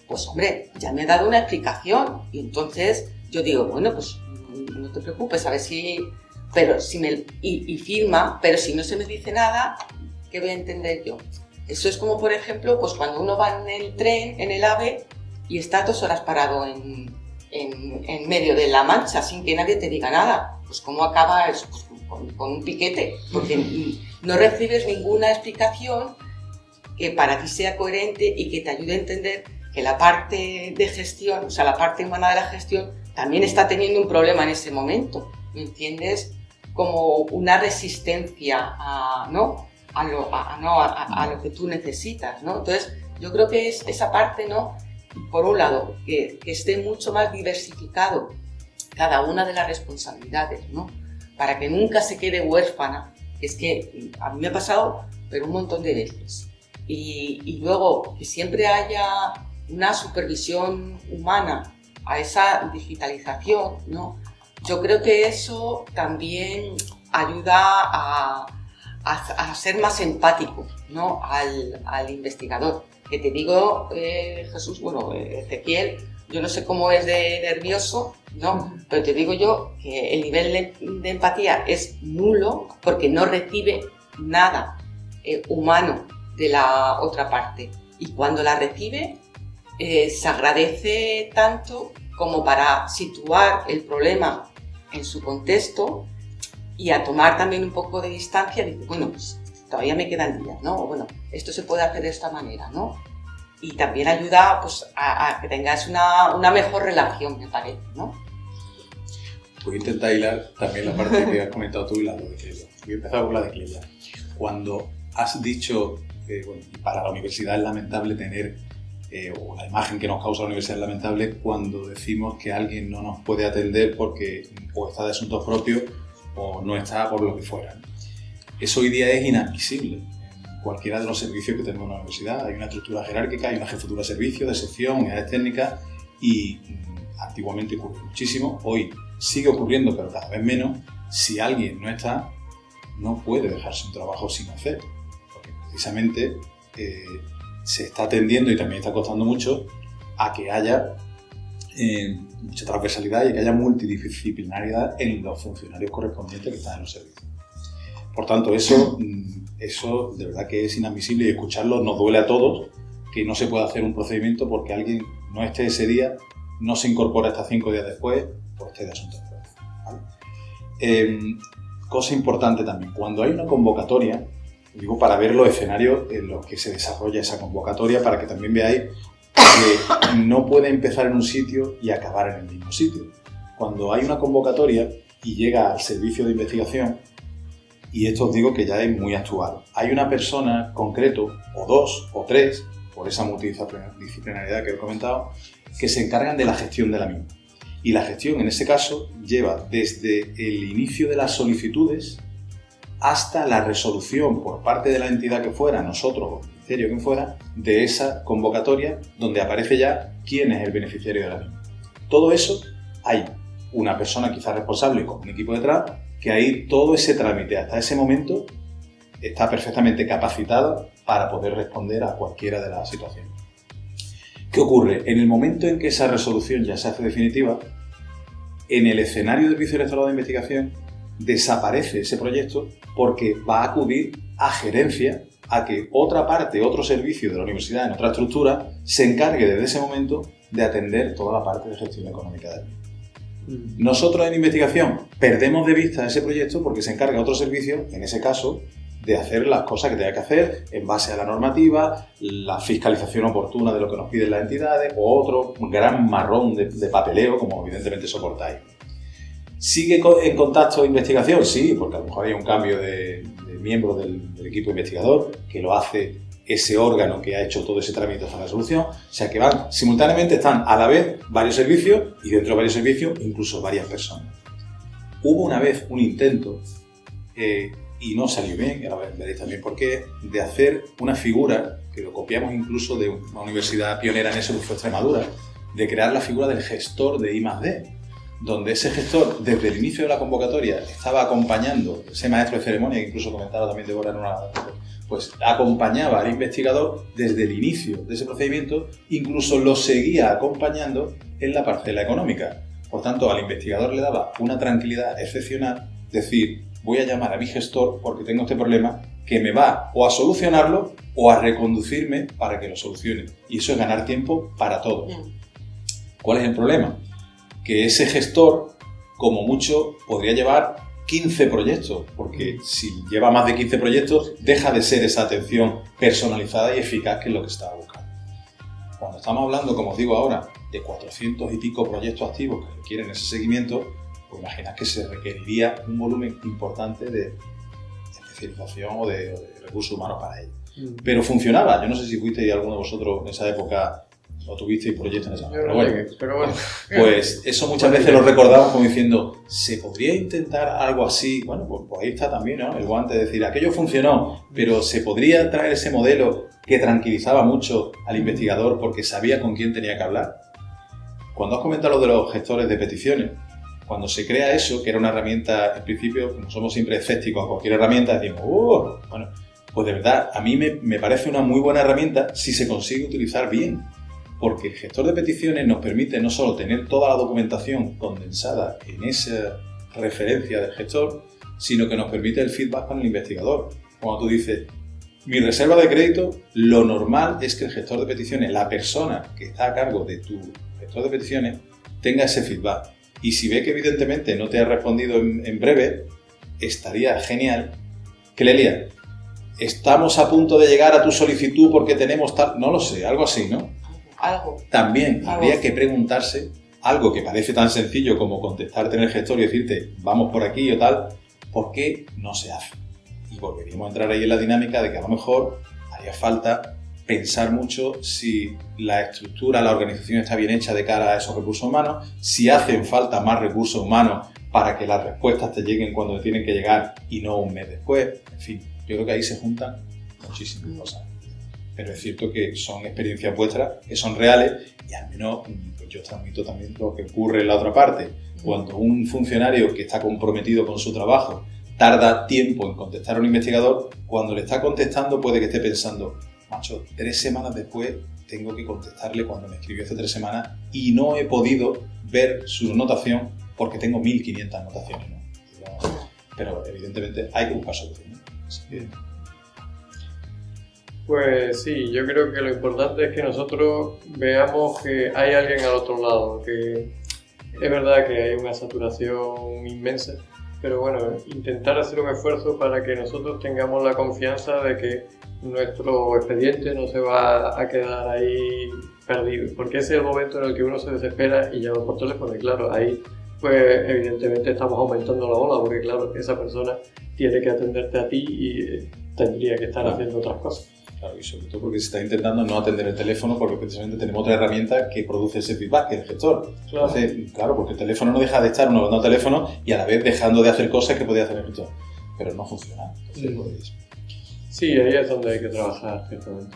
pues hombre, ya me ha dado una explicación. Y entonces yo digo, bueno, pues no te preocupes, a ver si... Pero si y firma, pero si no se me dice nada, ¿qué voy a entender yo? Eso es como, por ejemplo, pues cuando uno va en el tren, en el AVE, y está 2 horas parado en medio de la Mancha sin que nadie te diga nada. Pues ¿cómo acaba eso? Pues con un piquete, porque no recibes ninguna explicación que para ti sea coherente y que te ayude a entender que la parte de gestión, o sea, la parte humana de la gestión, también está teniendo un problema en ese momento, ¿me entiendes? Como una resistencia a lo que tú necesitas, ¿no? Entonces, yo creo que es esa parte, ¿no? Por un lado, que esté mucho más diversificado cada una de las responsabilidades, ¿no? Para que nunca se quede huérfana, que es que a mí me ha pasado, pero un montón de veces. Y luego, que siempre haya una supervisión humana a esa digitalización, ¿no? Yo creo que eso también ayuda a ser más empático, ¿no? al investigador. Que te digo, Jesús, Ezequiel, yo no sé cómo es de nervioso, ¿no? Pero te digo yo que el nivel de empatía es nulo porque no recibe nada humano de la otra parte. Y cuando la recibe, se agradece tanto como para situar el problema en su contexto y a tomar también un poco de distancia, dice, bueno, pues todavía me quedan días, ¿no? O bueno, esto se puede hacer de esta manera, ¿no? Y también ayuda pues, a que tengas una mejor relación, me parece, ¿no? Voy a intentar hilar también la parte que has comentado tú y la de Clelia. Voy a empezar por la de Clelia. Cuando has dicho, para la universidad es lamentable tener, o la imagen que nos causa la universidad es lamentable cuando decimos que alguien no nos puede atender porque o está de asuntos propios o no está por lo que fuera. Eso hoy día es inadmisible. En cualquiera de los servicios que tenemos en la universidad hay una estructura jerárquica, hay una jefatura de servicio, de sección, unidades técnicas y antiguamente ocurrió muchísimo. Hoy sigue ocurriendo, pero cada vez menos. Si alguien no está, no puede dejarse un trabajo sin hacer, porque precisamente se está tendiendo y también está costando mucho a que haya mucha transversalidad y que haya multidisciplinaridad en los funcionarios correspondientes que están en los servicios. Por tanto, eso de verdad que es inadmisible, y escucharlo nos duele a todos, que no se pueda hacer un procedimiento porque alguien no esté ese día, no se incorpora hasta 5 días después, por este de asuntos. ¿Vale? Cosa importante también, cuando hay una convocatoria, digo para ver los escenarios en los que se desarrolla esa convocatoria, para que también veáis que no puede empezar en un sitio y acabar en el mismo sitio. Cuando hay una convocatoria y llega al servicio de investigación, y esto os digo que ya es muy actual, hay una persona concreto, o 2 o 3, por esa multidisciplinaridad que he comentado, que se encargan de la gestión de la misma. Y la gestión, en ese caso, lleva desde el inicio de las solicitudes hasta la resolución por parte de la entidad que fuera, nosotros o el ministerio que fuera, de esa convocatoria donde aparece ya quién es el beneficiario de la misma. Todo eso, hay una persona quizás responsable con un equipo detrás, que ahí todo ese trámite hasta ese momento está perfectamente capacitado para poder responder a cualquiera de las situaciones. ¿Qué ocurre? En el momento en que esa resolución ya se hace definitiva, en el escenario del vicerrectorado de investigación desaparece ese proyecto porque va a acudir a gerencia a que otra parte, otro servicio de la universidad en otra estructura se encargue desde ese momento de atender toda la parte de gestión económica del mismo. Nosotros en investigación perdemos de vista ese proyecto porque se encarga otro servicio, en ese caso, de hacer las cosas que tenga que hacer en base a la normativa, la fiscalización oportuna de lo que nos piden las entidades o otro gran marrón de papeleo, como evidentemente soportáis. ¿Sigue en contacto de investigación? Sí, porque a lo mejor hay un cambio de miembro del equipo investigador que lo hace ese órgano que ha hecho todo ese trámite hasta la resolución. O sea que simultáneamente están a la vez varios servicios y dentro de varios servicios incluso varias personas. Hubo una vez un intento y no salió bien, y ahora veréis también por qué, de hacer una figura, que lo copiamos incluso de una universidad pionera en eso que fue Extremadura, de crear la figura del gestor de I+D, donde ese gestor, desde el inicio de la convocatoria, estaba acompañando, ese maestro de ceremonia, que incluso comentaba también Débora en una... pues acompañaba al investigador desde el inicio de ese procedimiento, incluso lo seguía acompañando en la parcela económica. Por tanto, al investigador le daba una tranquilidad excepcional, decir, voy a llamar a mi gestor porque tengo este problema que me va o a solucionarlo o a reconducirme para que lo solucione. Y eso es ganar tiempo para todos. ¿Cuál es el problema? Que ese gestor, como mucho, podría llevar 15 proyectos, porque si lleva más de 15 proyectos, deja de ser esa atención personalizada y eficaz que es lo que estaba buscando. Cuando estamos hablando, como os digo ahora, de 400 y pico proyectos activos que requieren ese seguimiento, pues imaginad que se requeriría un volumen importante de especialización o de recursos humanos para ello. Pero funcionaba. Yo no sé si fuisteis alguno de vosotros en esa época o tuvisteis proyectos en esa época. Pero bueno. Pues eso muchas veces lo recordamos como diciendo, ¿se podría intentar algo así? Bueno, pues ahí está también, ¿no? El guante de decir, aquello funcionó, pero ¿se podría traer ese modelo que tranquilizaba mucho al investigador porque sabía con quién tenía que hablar? Cuando has comentado lo de los gestores de peticiones, cuando se crea eso, que era una herramienta, en principio, como somos siempre escépticos a cualquier herramienta, decimos, bueno, pues de verdad, a mí me parece una muy buena herramienta si se consigue utilizar bien. Porque el gestor de peticiones nos permite no solo tener toda la documentación condensada en esa referencia del gestor, sino que nos permite el feedback con el investigador. Cuando tú dices, mi reserva de crédito, lo normal es que el gestor de peticiones, la persona que está a cargo de tu gestor de peticiones, tenga ese feedback. Y si ve que evidentemente no te ha respondido en breve, estaría genial que le lea, estamos a punto de llegar a tu solicitud porque tenemos tal... No lo sé, algo así, ¿no? Algo. También habría que preguntarse algo que parece tan sencillo como contestarte en el gestor y decirte vamos por aquí o tal, ¿por qué no se hace? Y volveríamos a entrar ahí en la dinámica de que a lo mejor haría falta pensar mucho si la estructura, la organización está bien hecha de cara a esos recursos humanos, si hacen falta más recursos humanos para que las respuestas te lleguen cuando tienen que llegar y no un mes después. En fin, yo creo que ahí se juntan muchísimas cosas. Pero es cierto que son experiencias vuestras, que son reales, y al menos pues yo transmito también lo que ocurre en la otra parte. Cuando un funcionario que está comprometido con su trabajo tarda tiempo en contestar a un investigador, cuando le está contestando puede que esté pensando, macho, 3 semanas después tengo que contestarle cuando me escribió hace 3 semanas y no he podido ver su anotación porque tengo 1500 anotaciones, ¿no? Pero evidentemente hay que buscar soluciones. Así que... Pues sí, yo creo que lo importante es que nosotros veamos que hay alguien al otro lado, que es verdad que hay una saturación inmensa, pero bueno, intentar hacer un esfuerzo para que nosotros tengamos la confianza de que nuestro expediente no se va a quedar ahí perdido, porque ese es el momento en el que uno se desespera y llama por teléfono y claro, ahí pues evidentemente estamos aumentando la ola, porque claro, esa persona tiene que atenderte a ti y tendría que estar haciendo otras cosas. Claro, y sobre todo porque se está intentando no atender el teléfono porque precisamente tenemos otra herramienta que produce ese feedback, que es el gestor. Claro. Entonces, claro, porque el teléfono no deja de estar uno hablando al teléfono y a la vez dejando de hacer cosas que podía hacer el gestor. Pero no funciona. Entonces, pues... Sí, ahí es donde hay que trabajar, ciertamente.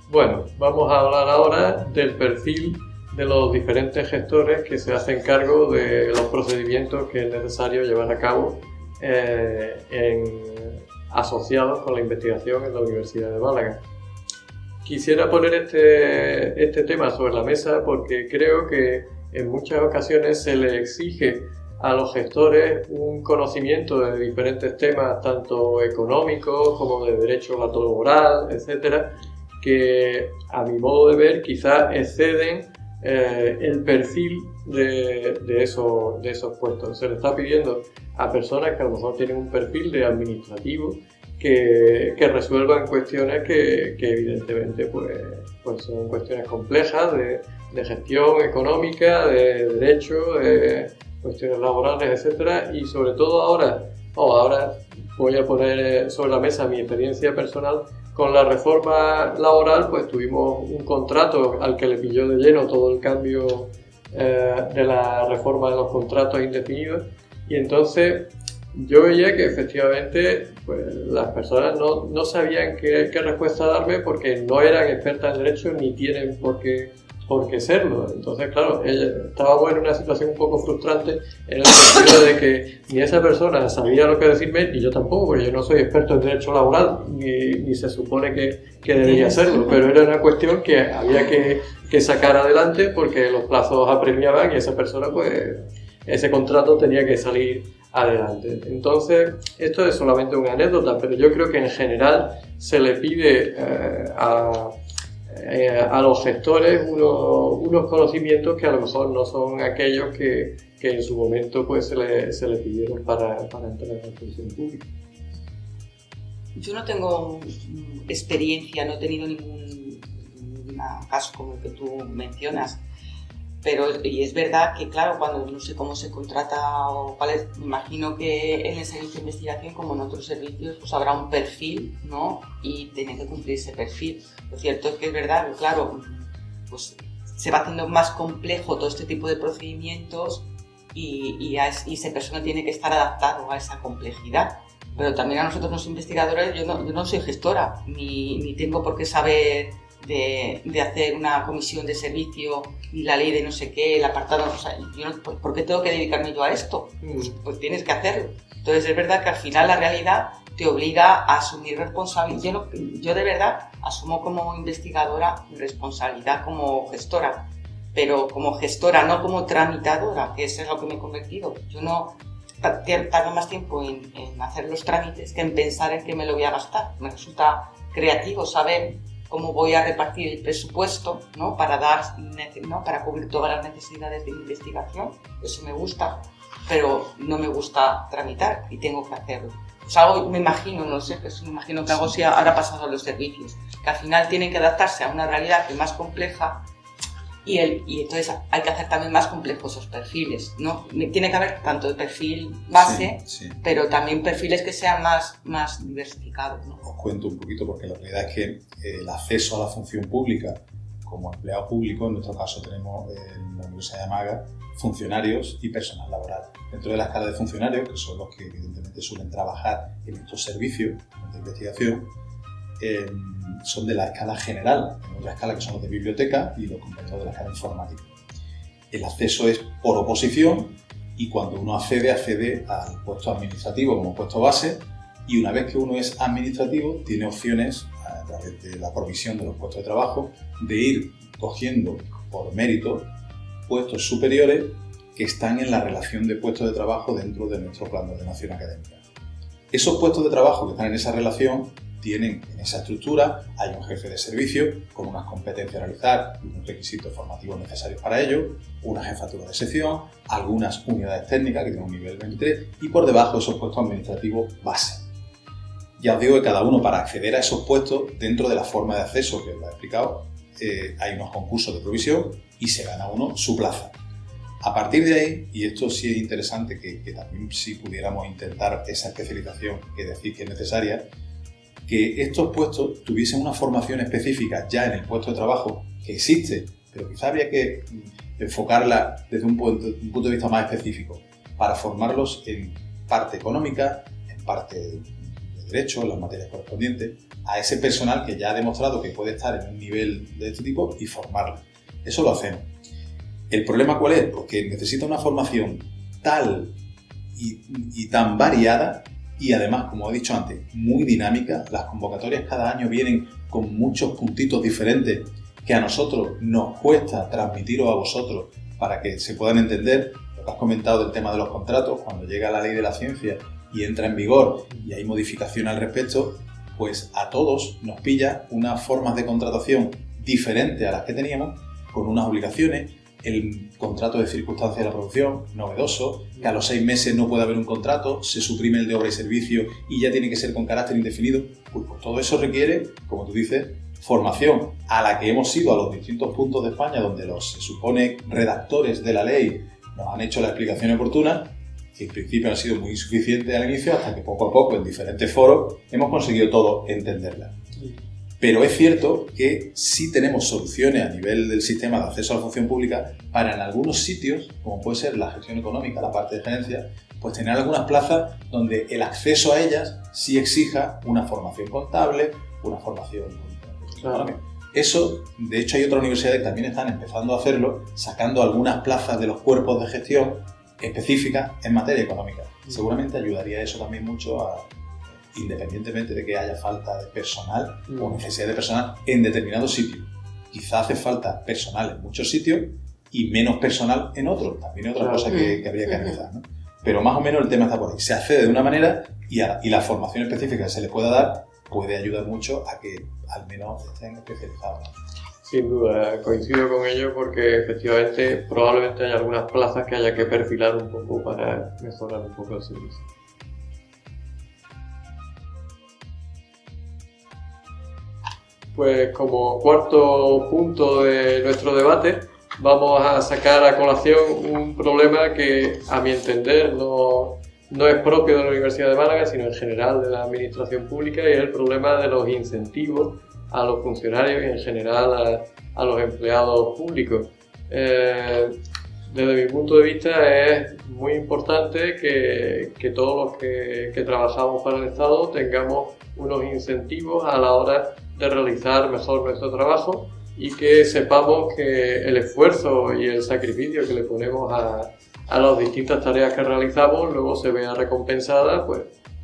Bueno, vamos a hablar ahora del perfil de los diferentes gestores que se hacen cargo de los procedimientos que es necesario llevar a cabo asociados con la investigación en la Universidad de Málaga. Quisiera poner este tema sobre la mesa porque creo que en muchas ocasiones se le exige a los gestores un conocimiento de diferentes temas, tanto económicos como de derecho laboral, etcétera, que a mi modo de ver quizás exceden el perfil de esos puestos. Se le está pidiendo a personas que a lo mejor tienen un perfil de administrativo que resuelvan cuestiones que evidentemente pues son cuestiones complejas de gestión económica, de derecho, de cuestiones laborales, etcétera, y sobre todo ahora voy a poner sobre la mesa mi experiencia personal. Con la reforma laboral pues tuvimos un contrato al que le pilló de lleno todo el cambio de la reforma de los contratos indefinidos y entonces yo veía que efectivamente pues, las personas no sabían qué respuesta darme porque no eran expertas en derecho ni tienen por qué serlo. Entonces, claro, estábamos en una situación un poco frustrante en el sentido de que ni esa persona sabía lo que decirme ni yo tampoco, porque yo no soy experto en derecho laboral ni se supone que debería serlo, pero era una cuestión que había que sacar adelante porque los plazos apremiaban y esa persona, pues, ese contrato tenía que salir adelante. Entonces, esto es solamente una anécdota, pero yo creo que en general se le pide a los gestores unos conocimientos que a lo mejor no son aquellos que en su momento pues se le pidieron para entrar en la función pública. Yo no tengo experiencia, no he tenido ningún caso como el que tú mencionas, y es verdad que claro, cuando no sé cómo se contrata o cuál es, me imagino que en el servicio de investigación como en otros servicios pues habrá un perfil, ¿no? Y tiene que cumplir ese perfil. Lo cierto es que es verdad que claro, pues se va haciendo más complejo todo este tipo de procedimientos y esa persona tiene que estar adaptado a esa complejidad. Pero también a nosotros los investigadores, yo no soy gestora, ni tengo por qué saber de hacer una comisión de servicio ni la ley de no sé qué, el apartado, o sea, ¿por qué tengo que dedicarme yo a esto? Pues tienes que hacerlo. Entonces es verdad que al final la realidad te obliga a asumir responsabilidad. Yo de verdad asumo como investigadora responsabilidad como gestora, pero como gestora, no como tramitadora, que eso es lo que me he convertido. Yo no tardo más tiempo en hacer los trámites que en pensar en qué me lo voy a gastar. Me resulta creativo saber cómo voy a repartir el presupuesto, ¿no? para cubrir todas las necesidades de investigación. Eso me gusta, pero no me gusta tramitar y tengo que hacerlo. Pues algo, me imagino, no sé, pues me imagino que algo así habrá pasado en los servicios, que al final tienen que adaptarse a una realidad que es más compleja y entonces hay que hacer también más complejos esos perfiles, ¿no? Tiene que haber tanto el perfil base, sí. Pero también perfiles que sean más diversificados, ¿no? Os cuento un poquito porque la realidad es que el acceso a la función pública como empleado público, en nuestro caso tenemos en la Universidad de Málaga funcionarios y personal laboral. Dentro de la escala de funcionarios, que son los que evidentemente suelen trabajar en estos servicios de investigación, son de la escala general, en otra escala que son los de biblioteca y los compañeros de la escala informática. El acceso es por oposición y cuando uno accede al puesto administrativo como puesto base Y una vez que uno es administrativo, tiene opciones, a través de la provisión de los puestos de trabajo, de ir cogiendo por mérito puestos superiores que están en la relación de puestos de trabajo dentro de nuestro plan de ordenación académica. Esos puestos de trabajo que están en esa relación tienen en esa estructura, hay un jefe de servicio con unas competencias a realizar y unos requisitos formativos necesarios para ello, una jefatura de sección, algunas unidades técnicas que tienen un nivel 23 y por debajo esos puestos administrativos base. Ya os digo que cada uno, para acceder a esos puestos, dentro de la forma de acceso que os lo he explicado, hay unos concursos de provisión y se gana uno su plaza. A partir de ahí, y esto sí es interesante que también si pudiéramos intentar esa especialización que decís que es necesaria, que estos puestos tuviesen una formación específica ya en el puesto de trabajo que existe, pero quizá habría que enfocarla desde un punto de vista más específico para formarlos en parte económica, en parte de derecho, en las materias correspondientes, a ese personal que ya ha demostrado que puede estar en un nivel de este tipo y formarlo. Eso lo hacemos. ¿El problema cuál es? Pues que necesita una formación tal y tan variada y además, como he dicho antes, muy dinámica. Las convocatorias cada año vienen con muchos puntitos diferentes que a nosotros nos cuesta transmitiros a vosotros para que se puedan entender. Lo que has comentado del tema de los contratos, cuando llega la ley de la ciencia y entra en vigor y hay modificación al respecto, pues a todos nos pilla unas formas de contratación diferentes a las que teníamos, con unas obligaciones, el contrato de circunstancia de la producción, novedoso, que a los 6 meses no puede haber un contrato, se suprime el de obra y servicio y ya tiene que ser con carácter indefinido. Pues todo eso requiere, como tú dices, formación a la que hemos ido a los distintos puntos de España donde los, se supone, redactores de la ley nos han hecho la explicación oportuna, que en principio ha sido muy insuficiente al inicio, hasta que poco a poco en diferentes foros hemos conseguido todo entenderla. Pero es cierto que sí tenemos soluciones a nivel del sistema de acceso a la función pública para en algunos sitios, como puede ser la gestión económica, la parte de gerencia, pues tener algunas plazas donde el acceso a ellas sí exija una formación contable, una formación económica. Eso, de hecho, hay otras universidades que también están empezando a hacerlo, sacando algunas plazas de los cuerpos de gestión específicas en materia económica. Seguramente ayudaría eso también mucho a, independientemente de que haya falta de personal o necesidad de personal en determinados sitios. Quizá hace falta personal en muchos sitios y menos personal en otros. También es otra cosa que habría que analizar, ¿no? Pero más o menos el tema está por ahí. Se accede de una manera y la formación específica que se le pueda dar puede ayudar mucho a que al menos estén especializados, ¿no? Sin duda, coincido con ello porque efectivamente probablemente hay algunas plazas que haya que perfilar un poco para mejorar un poco el servicio. Pues como cuarto punto de nuestro debate vamos a sacar a colación un problema que a mi entender no es propio de la Universidad de Málaga, sino en general de la administración pública, y es el problema de los incentivos a los funcionarios y en general a los empleados públicos. Desde mi punto de vista es muy importante que todos los que trabajamos para el Estado tengamos unos incentivos a la hora de realizar mejor nuestro trabajo y que sepamos que el esfuerzo y el sacrificio que le ponemos a las distintas tareas que realizamos luego se vea recompensada pues,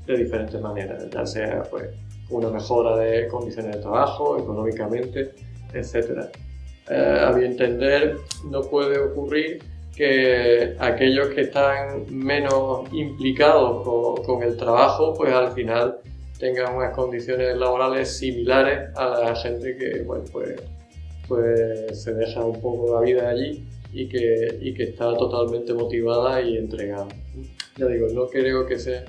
de diferentes maneras, ya sea pues, una mejora de condiciones de trabajo, económicamente, etc. A mi entender, no puede ocurrir que aquellos que están menos implicados con el trabajo, pues al final tengan unas condiciones laborales similares a la gente que bueno, pues se deja un poco la vida allí y que está totalmente motivada y entregada. Ya digo, no creo que sea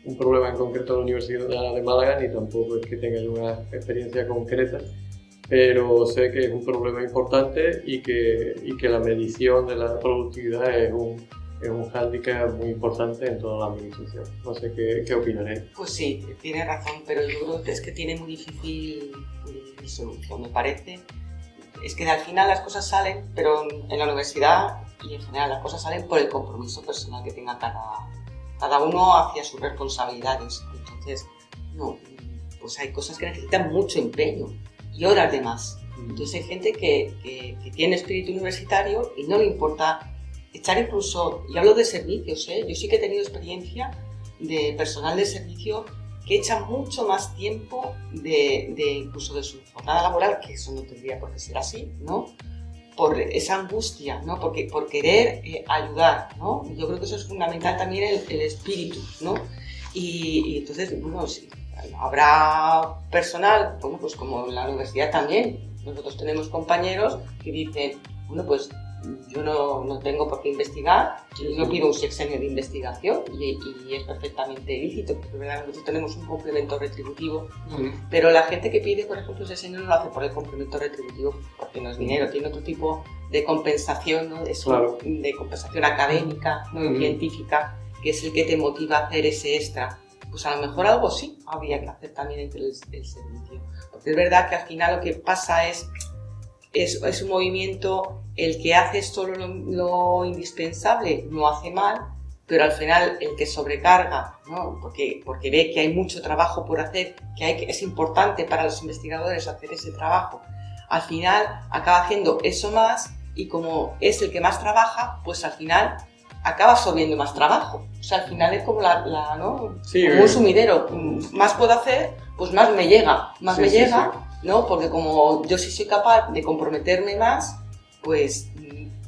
un problema en concreto de la Universidad de Málaga, ni tampoco es que tenga yo una experiencia concreta, pero sé que es un problema importante y que la medición de la productividad es un hándicap muy importante en toda la administración. No sé qué opinaréis. Pues sí, tiene razón, pero yo creo que es que tiene muy difícil solución, me parece. Es que al final las cosas salen, pero en la universidad y en general las cosas salen por el compromiso personal que tenga cada uno hacia sus responsabilidades. Entonces, no, pues hay cosas que necesitan mucho empeño y horas de más. Entonces hay gente que tiene espíritu universitario y no le importa echar incluso, y hablo de servicios, yo sí que he tenido experiencia de personal de servicio que echan mucho más tiempo incluso de su jornada laboral, que eso no tendría por qué ser así, ¿no? Por esa angustia, ¿no? Por querer ayudar, ¿no? Yo creo que eso es fundamental también, el espíritu, ¿no? Y entonces, bueno, sí, habrá personal, bueno, pues como en la universidad también, nosotros tenemos compañeros que dicen, bueno, pues yo no tengo por qué investigar, yo no pido un sexenio de investigación y es perfectamente lícito, porque es verdad que nosotros tenemos un complemento retributivo, pero la gente que pide, por ejemplo, ese sexenio no lo hace por el complemento retributivo, porque no es dinero, tiene otro tipo de compensación, ¿no? De compensación académica, ¿no? Científica, que es el que te motiva a hacer ese extra. Pues a lo mejor algo sí habría que hacer también entre el servicio, porque es verdad que al final lo que pasa es un movimiento, el que hace solo lo indispensable no hace mal, pero al final el que sobrecarga, ¿no? porque ve que hay mucho trabajo por hacer, que es importante para los investigadores hacer ese trabajo, al final acaba haciendo eso más, y como es el que más trabaja, pues al final acaba absorbiendo más trabajo. O sea, al final es como ¿no? Sí, como un sumidero, más puedo hacer, pues más me llega, ¿no? Porque como yo sí soy capaz de comprometerme más, pues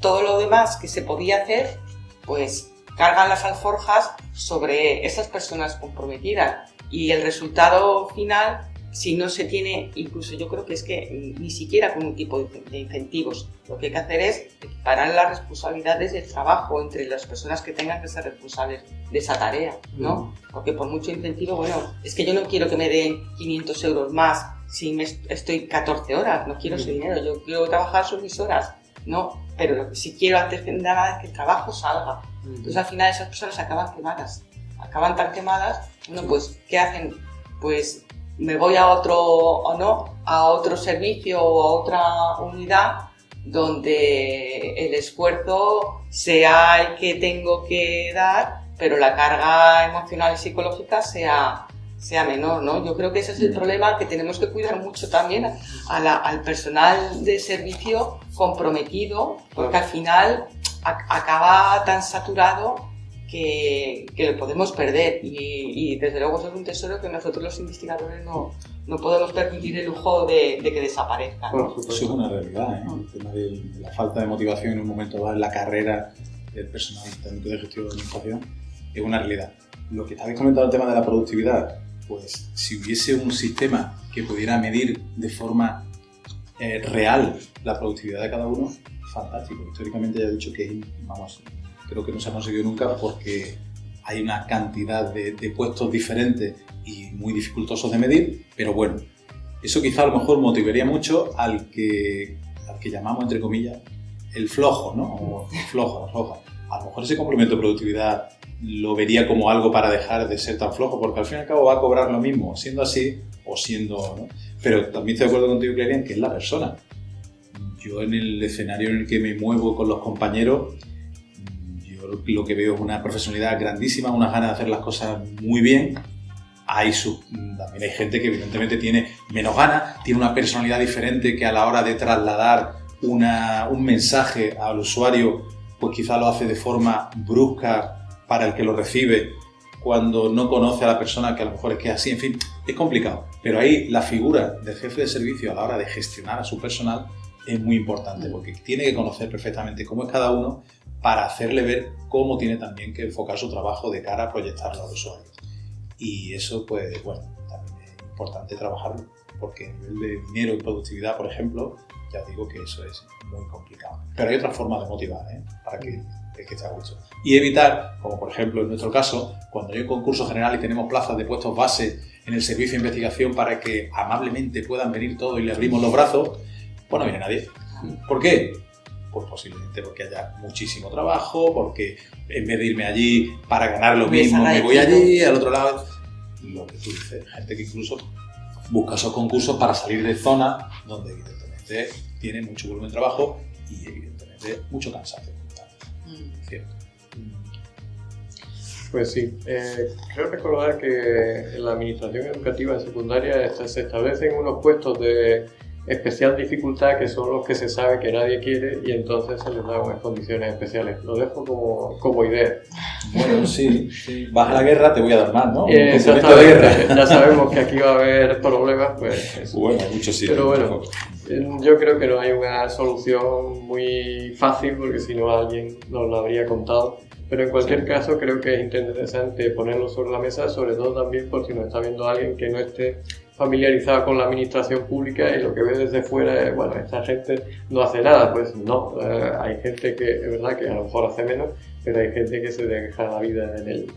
todo lo demás que se podía hacer, pues cargan las alforjas sobre esas personas comprometidas. Y el resultado final, si no se tiene, incluso yo creo que es que ni siquiera con un tipo de incentivos, lo que hay que hacer es equiparar las responsabilidades del trabajo entre las personas que tengan que ser responsables de esa tarea, ¿no? Porque por mucho incentivo, bueno, es que yo no quiero que me den 500 euros más si estoy 14 horas, no quiero ese dinero, yo quiero trabajar sus mis horas, ¿no? Pero lo que sí quiero antes de nada es que el trabajo salga. Entonces al final esas personas acaban tan quemadas, bueno, pues ¿qué hacen? Pues me voy a otro servicio o a otra unidad donde el esfuerzo sea el que tengo que dar, pero la carga emocional y psicológica sea menor, ¿no? Yo creo que ese es el problema, que tenemos que cuidar mucho también al personal de servicio comprometido, porque al final acaba tan saturado que lo podemos perder, y desde luego eso es un tesoro que nosotros los investigadores no podemos permitir el lujo de que desaparezca. Bueno, eso es una realidad, ¿eh? El tema de la falta de motivación en un momento dado en la carrera del personal técnico de gestión de administración es una realidad. Lo que estabais comentando, el tema de la productividad, pues si hubiese un sistema que pudiera medir de forma real la productividad de cada uno, fantástico. Históricamente ya he dicho que, creo que no se ha conseguido nunca porque hay una cantidad de puestos diferentes y muy dificultosos de medir, pero bueno, eso quizá a lo mejor motivaría mucho al que llamamos, entre comillas, el flojo, ¿no? O floja. A lo mejor ese complemento de productividad lo vería como algo para dejar de ser tan flojo, porque al fin y al cabo va a cobrar lo mismo siendo así o siendo, ¿no? Pero también estoy de acuerdo contigo, Clarian, que es la persona. Yo en el escenario en el que me muevo con los compañeros, yo lo que veo es una profesionalidad grandísima, unas ganas de hacer las cosas muy bien. También hay gente que evidentemente tiene menos ganas, tiene una personalidad diferente, que a la hora de trasladar un mensaje al usuario, pues quizá lo hace de forma brusca para el que lo recibe, cuando no conoce a la persona, que a lo mejor es que es así, en fin, es complicado. Pero ahí la figura del jefe de servicio a la hora de gestionar a su personal es muy importante, porque tiene que conocer perfectamente cómo es cada uno para hacerle ver cómo tiene también que enfocar su trabajo de cara a proyectarlo al usuario. Y eso, pues, bueno, también es importante trabajarlo, porque a nivel de dinero y productividad, por ejemplo, ya digo que eso es muy complicado. Pero hay otras formas de motivar, para que el que esté a gusto. Y evitar, como por ejemplo en nuestro caso, cuando hay un concurso general y tenemos plazas de puestos base en el servicio de investigación para que amablemente puedan venir todos y le abrimos los brazos, pues no viene nadie. ¿Por qué? Pues posiblemente porque haya muchísimo trabajo, porque en vez de irme allí para ganar lo mismo, me voy allí, al otro lado. Lo que tú dices, gente que incluso busca esos concursos para salir de zonas donde evidentemente tiene mucho volumen de trabajo y evidentemente mucho cansancio. ¿Cierto? Pues sí, creo recordar que en la administración educativa en secundaria se establecen unos puestos de especial dificultad que son los que se sabe que nadie quiere y entonces se les da unas condiciones especiales. Lo dejo como idea. Bueno, sí. Vas a la guerra, te voy a dar más, ¿no? Exactamente. Ya sabemos que aquí va a haber problemas, pues eso. Bueno, muchos sí. Pero bueno, yo creo que no hay una solución muy fácil, porque si no alguien nos lo habría contado. Pero en cualquier caso creo que es interesante ponerlo sobre la mesa, sobre todo también por si nos está viendo alguien que no esté familiarizado con la administración pública y lo que ve desde fuera es, bueno, esta gente no hace nada. Pues no, hay gente que es verdad que a lo mejor hace menos, pero hay gente que se deja la vida en ello.